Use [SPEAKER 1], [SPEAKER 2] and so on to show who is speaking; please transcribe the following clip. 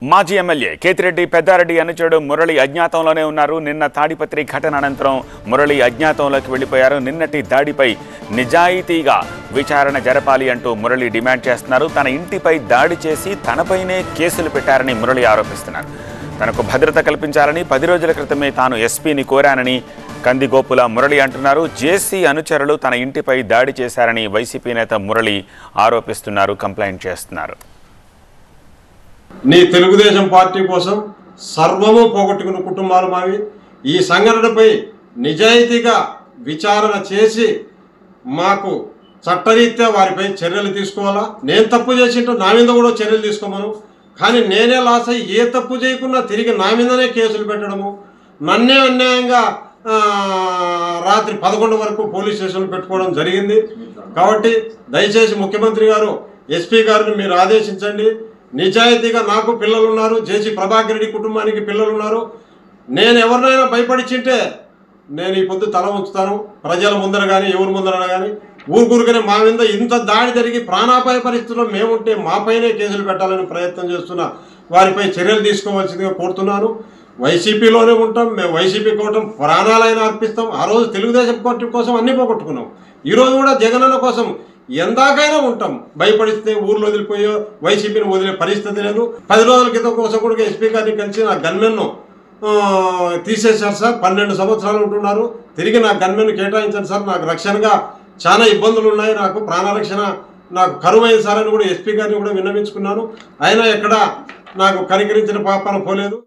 [SPEAKER 1] మాజీ ఎమ్మెల్యే కేతిరెడ్డి పెద్దారెడ్డి అనుచరుడు మురళి అజ్ఞాతంలోనే ఉన్నారు. నిన్న తాడిపత్రి ఘటన అనంతరం మురళి అజ్ఞాతంలోకి వెళ్లిపోయారు. నిన్నటి దాడిపై నిజాయితీగా విచారణ జరపాలి అంటూ మురళి డిమాండ్ చేస్తున్నారు. తన ఇంటిపై దాడి చేసి తనపైనే కేసులు పెట్టారని మురళి ఆరోపిస్తున్నారు. తనకు భద్రత కల్పించాలని 10 రోజుల క్రితమే తాను ఎస్పీని కోరానని కందిగోపుల మురళి అంటున్నారు. జేసీ అనుచరులు తన ఇంటిపై దాడి చేశారని వైసీపీ నేత మురళి ఆరోపిస్తున్నారు, కంప్లైంట్ చేస్తున్నారు.
[SPEAKER 2] నీ తెలుగుదేశం పార్టీ కోసం సర్వము పోగొట్టుకున్న కుటుంబాలు మావి. ఈ సంఘటనపై నిజాయితీగా విచారణ చేసి మాకు చట్టరీత్యా వారిపై చర్యలు తీసుకోవాలా. నేను తప్పు చేసింటో నా మీద కూడా చర్యలు తీసుకోమను. కానీ నేనే లాస్ అయ్యి ఏ తప్పు చేయకుండా తిరిగి నా మీదనే కేసులు పెట్టడము, నన్నే అన్యాయంగా రాత్రి 11 వరకు పోలీస్ స్టేషన్లు పెట్టుకోవడం జరిగింది. కాబట్టి దయచేసి ముఖ్యమంత్రి గారు, ఎస్పీ గారిని మీరు ఆదేశించండి. నిజాయితీగా నాకు పిల్లలు ఉన్నారు, జేసీ ప్రభాకర్ రెడ్డి కుటుంబానికి పిల్లలు ఉన్నారు. నేను ఎవరినైనా భయపడిచింటే నేను ఈ పొద్దు తల ఉంచుతాను, ప్రజల ముందర కానీ ఎవరి ముందర కానీ. ఊరుకూరుకనే మా మీద ఇంత దాడి జరిగి ప్రాణాపాయ పరిస్థితుల్లో మేముంటే మాపైనే కేసులు పెట్టాలని ప్రయత్నం చేస్తున్న వారిపై చర్యలు తీసుకోవాల్సిందిగా కోరుతున్నాను. వైసీపీలోనే ఉంటాం, మేము వైసీపీ కోటం ప్రాణాలైనా అర్పిస్తాం. ఆ రోజు తెలుగుదేశం పార్టీ కోసం అన్నీ పోగొట్టుకున్నాం. ఈరోజు కూడా జగనన్న కోసం ఎందాకైనా ఉంటాం. భయపడిస్తే ఊర్లో వదిలిపోయో వైసీపీని వదిలే పరిస్థితి లేదు. 10 రోజుల క్రితం కోసం కూడా ఎస్పీ గారిని కలిసి నా గన్మెన్ను తీసేశారు సార్. 12 సంవత్సరాలు ఉంటున్నారు. తిరిగి నా గన్మెన్ను కేటాయించండి సార్, నాకు రక్షణగా చాలా ఇబ్బందులు ఉన్నాయి, నాకు ప్రాణరక్షణ నాకు కరువైంది సార్ అని కూడా ఎస్పీ గారిని కూడా విన్నవించుకున్నాను. అయినా ఎక్కడ నాకు కనికరించిన పాపన పోలేదు.